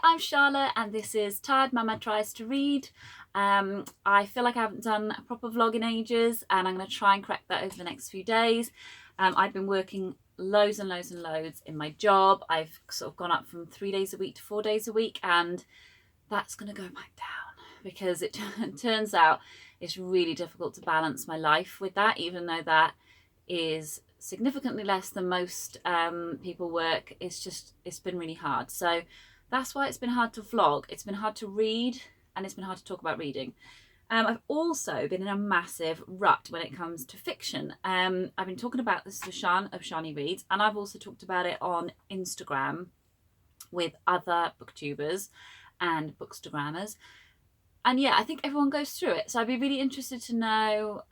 I'm Charlotte and this is Tired Mama Tries to Read. I feel like I haven't done a proper vlog in ages and I'm going to try and correct that over the next few days. I've been working loads and loads and loads in my job. I've sort of gone up from 3 days a week to 4 days a week, and that's going to go back down because it turns out it's really difficult to balance my life with that, even though that is significantly less than most people work. It's been really hard. So that's why it's been hard to vlog. It's been hard to read, and it's been hard to talk about reading. I've also been in a massive rut when it comes to fiction. I've been talking about this with Shan of Shani Reads, and I've also talked about it on Instagram with other booktubers and bookstagrammers. And yeah, I think everyone goes through it. So I'd be really interested to know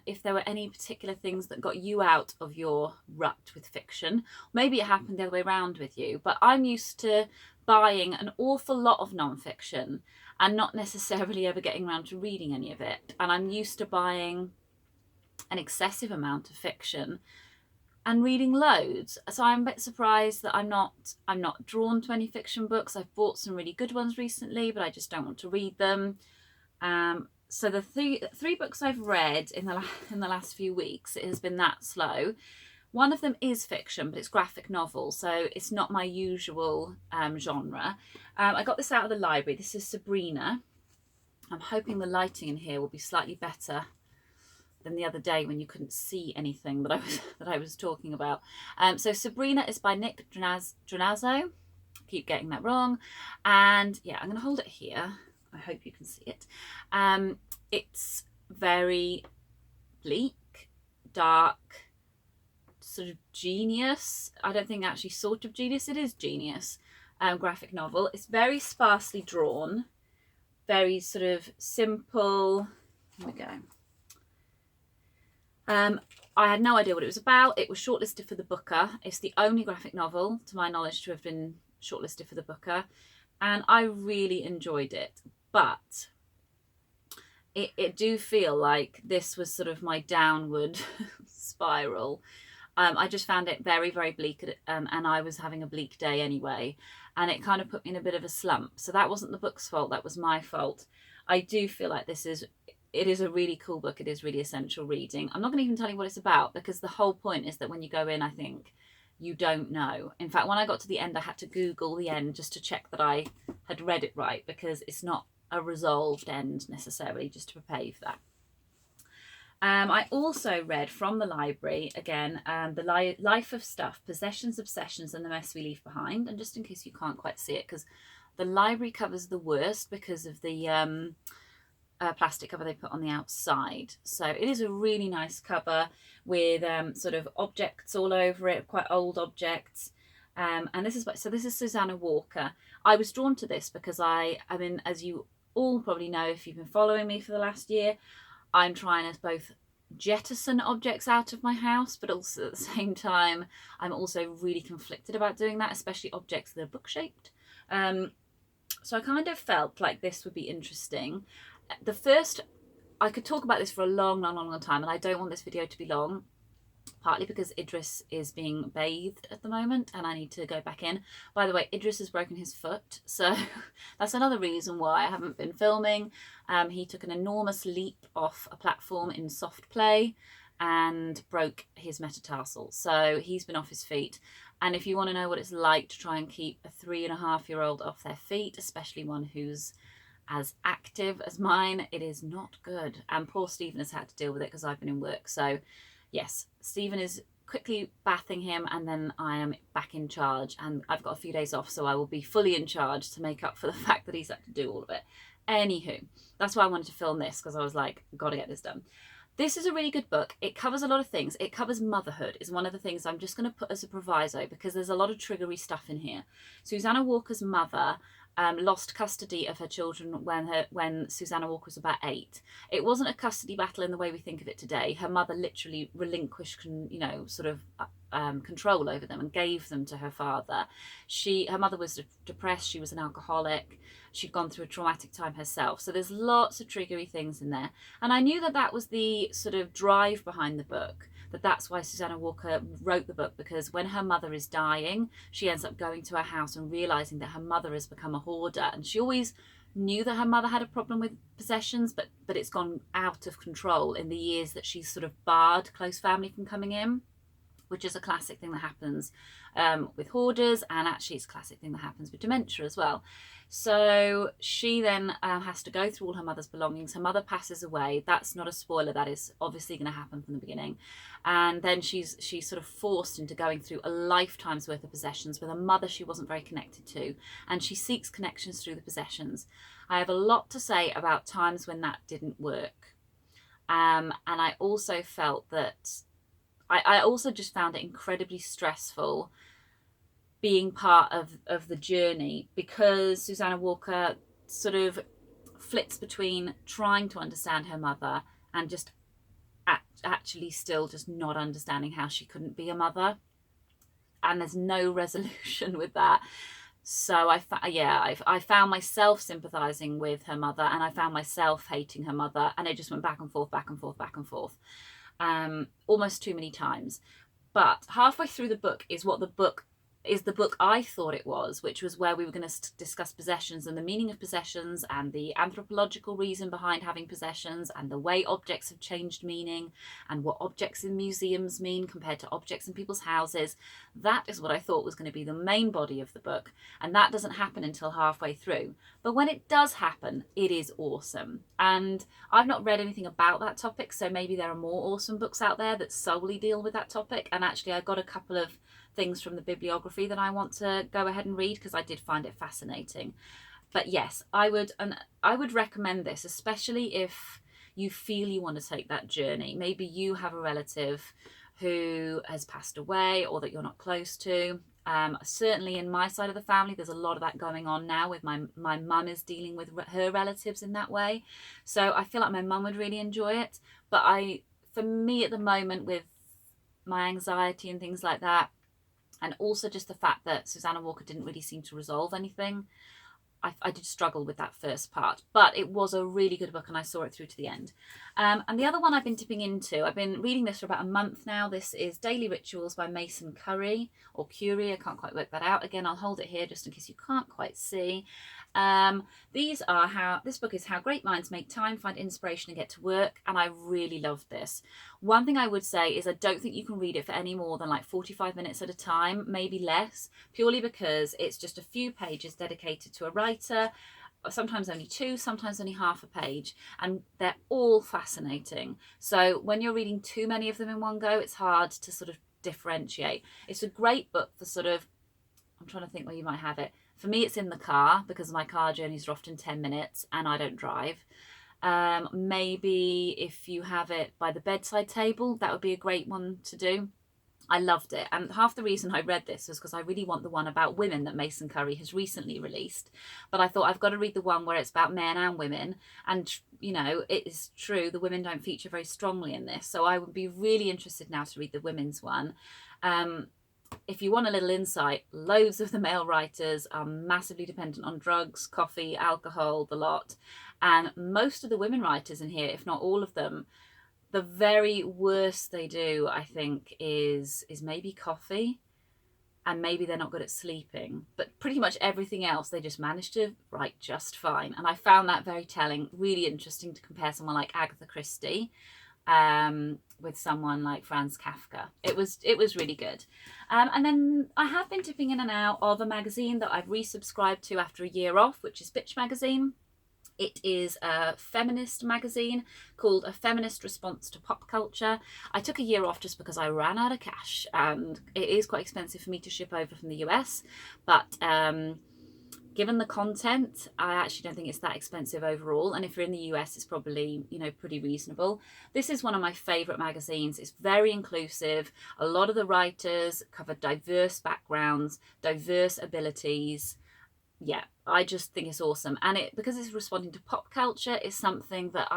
if there were any particular things that got you out of your rut with fiction. Maybe it happened the other way around with you, but I'm used to buying an awful lot of non-fiction and not necessarily ever getting around to reading any of it. And I'm used to buying an excessive amount of fiction and reading loads. So I'm a bit surprised that I'm not drawn to any fiction books. I've bought some really good ones recently, but I just don't want to read them. So the three books I've read in the last few weeks, it has been that slow. One of them is fiction, but it's graphic novel, so it's not my usual genre. I got this out of the library. This is Sabrina. I'm hoping the lighting in here will be slightly better than the other day when you couldn't see anything that I was talking about. So Sabrina is by Nick Drnaso. Keep getting that wrong. And yeah, I'm going to hold it here. I hope you can see it. It's very bleak, dark, sort of genius. I don't think actually sort of genius. It is genius. Graphic novel. It's very sparsely drawn. Very sort of simple. Here we go. I had no idea what it was about. It was shortlisted for the Booker. It's the only graphic novel, to my knowledge, to have been shortlisted for the Booker. And I really enjoyed it. But it do feel like this was sort of my downward spiral. I just found it very, very bleak, and I was having a bleak day anyway. And it kind of put me in a bit of a slump. So that wasn't the book's fault. That was my fault. I do feel like it is a really cool book. It is really essential reading. I'm not going to even tell you what it's about, because the whole point is that when you go in, I think you don't know. In fact, when I got to the end, I had to Google the end just to check that I had read it right, because it's not a resolved end necessarily, just to prepare you for that. I also read from the library, again, The Life of Stuff, Possessions, Obsessions and the Mess We Leave Behind. And just in case you can't quite see it, because the library cover's the worst because of the plastic cover they put on the outside. So it is a really nice cover with sort of objects all over it, quite old objects. And this is Susannah Walker. I was drawn to this because I mean, as you all probably know if you've been following me for the last year, I'm trying to both jettison objects out of my house, but also at the same time, I'm also really conflicted about doing that, especially objects that are book-shaped. So I kind of felt like this would be interesting. I could talk about this for a long time, and I don't want this video to be long, partly because Idris is being bathed at the moment and I need to go back in. By the way, Idris has broken his foot, so that's another reason why I haven't been filming. He took an enormous leap off a platform in soft play and broke his metatarsal, so he's been off his feet. And if you want to know what it's like to try and keep a 3.5-year-old off their feet, especially one who's as active as mine, it is not good. And poor Stephen has had to deal with it because I've been in work. So yes, Stephen is quickly bathing him, and then I am back in charge, and I've got a few days off, so I will be fully in charge to make up for the fact that he's had to do all of it. Anywho, that's why I wanted to film this, because I was like, got to get this done. This is a really good book. It covers a lot of things. It covers motherhood, is one of the things I'm just going to put as a proviso, because there's a lot of triggery stuff in here. Susannah Walker's mother lost custody of her children when Susannah Walker was about 8. It wasn't a custody battle in the way we think of it today. Her mother literally relinquished, control over them and gave them to her father. Her mother was depressed. She was an alcoholic. She'd gone through a traumatic time herself. So there's lots of triggery things in there. And I knew that was the sort of drive behind the book. that's why Susannah Walker wrote the book, because when her mother is dying, she ends up going to her house and realizing that her mother has become a hoarder. And she always knew that her mother had a problem with possessions, but it's gone out of control in the years that she's sort of barred close family from coming in, which is a classic thing that happens with hoarders, and actually it's a classic thing that happens with dementia as well. So she then has to go through all her mother's belongings. Her mother passes away. That's not a spoiler. That is obviously going to happen from the beginning. And then she's sort of forced into going through a lifetime's worth of possessions with a mother she wasn't very connected to. And she seeks connections through the possessions. I have a lot to say about times when that didn't work. And I also felt that I also just found it incredibly stressful being part of the journey, because Susannah Walker sort of flits between trying to understand her mother and just actually still just not understanding how she couldn't be a mother. And there's no resolution with that. So I found myself sympathizing with her mother, and I found myself hating her mother, and it just went back and forth, back and forth, back and forth. Almost too many times. But halfway through the book is the book I thought it was, which was where we were going to discuss possessions and the meaning of possessions and the anthropological reason behind having possessions and the way objects have changed meaning and what objects in museums mean compared to objects in people's houses. That is what I thought was going to be the main body of the book, and that doesn't happen until halfway through. But when it does happen, it is awesome. And I've not read anything about that topic, so maybe there are more awesome books out there that solely deal with that topic. And actually I got a couple of things from the bibliography that I want to go ahead and read, because I did find it fascinating. But yes, I would recommend this, especially if you feel you want to take that journey. Maybe you have a relative who has passed away or that you're not close to. Certainly in my side of the family, there's a lot of that going on now with my mum is dealing with her relatives in that way. So I feel like my mum would really enjoy it. But for me at the moment, with my anxiety and things like that, and also just the fact that Susannah Walker didn't really seem to resolve anything, I did struggle with that first part. But it was a really good book, and I saw it through to the end. And the other one I've been dipping into, I've been reading this for about a month now. This is Daily Rituals by Mason Currey, or Curey, I can't quite work that out. Again, I'll hold it here just in case you can't quite see. This book is How Great Minds Make Time, Find Inspiration and Get to Work, and I really loved this. One thing I would say is I don't think you can read it for any more than like 45 minutes at a time, maybe less, purely because it's just a few pages dedicated to a writer, sometimes only two, sometimes only half a page, and they're all fascinating. So when you're reading too many of them in one go, it's hard to sort of differentiate. It's a great book for sort of, I'm trying to think where you might have it. For me, it's in the car, because my car journeys are often 10 minutes and I don't drive. Maybe if you have it by the bedside table, that would be a great one to do. I loved it. And half the reason I read this was because I really want the one about women that Mason Currey has recently released. But I thought I've got to read the one where it's about men and women. And, you know, it is true, the women don't feature very strongly in this. So I would be really interested now to read the women's one. If you want a little insight, loads of the male writers are massively dependent on drugs, coffee, alcohol, the lot. And most of the women writers in here, if not all of them, the very worst they do, I think, is maybe coffee, and maybe they're not good at sleeping. But pretty much everything else, they just manage to write just fine. And I found that very telling, really interesting to compare someone like Agatha Christie with someone like Franz Kafka. It was really good. And then I have been dipping in and out of a magazine that I've resubscribed to after a year off, which is Bitch Magazine. It is a feminist magazine called A Feminist Response to Pop Culture. I took a year off just because I ran out of cash, and it is quite expensive for me to ship over from the US. But given the content, I actually don't think it's that expensive overall. And if you're in the US, it's probably, you know, pretty reasonable. This is one of my favourite magazines. It's very inclusive. A lot of the writers cover diverse backgrounds, diverse abilities. Yeah, I just think it's awesome. And because it's responding to pop culture, is something that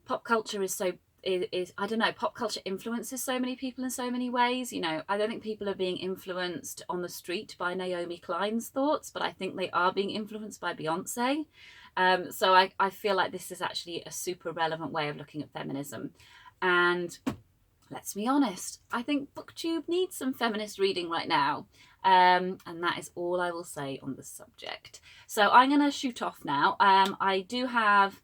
pop culture is so, I don't know, pop culture influences so many people in so many ways. You know, I don't think people are being influenced on the street by Naomi Klein's thoughts, but I think they are being influenced by Beyonce. So I feel like this is actually a super relevant way of looking at feminism. And let's be honest, I think BookTube needs some feminist reading right now. And that is all I will say on the subject. So I'm going to shoot off now. I do have,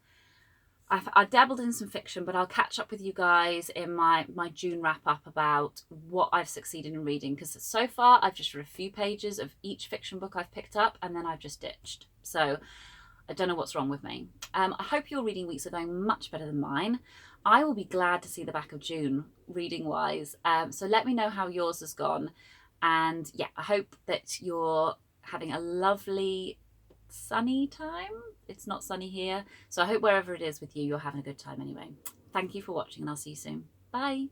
I've dabbled in some fiction, but I'll catch up with you guys in my June wrap up about what I've succeeded in reading, because so far I've just read a few pages of each fiction book I've picked up and then I've just ditched. So I don't know what's wrong with me. I hope your reading weeks are going much better than mine. I will be glad to see the back of June reading wise. So let me know how yours has gone. And yeah, I hope that you're having a lovely sunny time. It's not sunny here. So I hope wherever it is with you, you're having a good time anyway. Thank you for watching and I'll see you soon. Bye.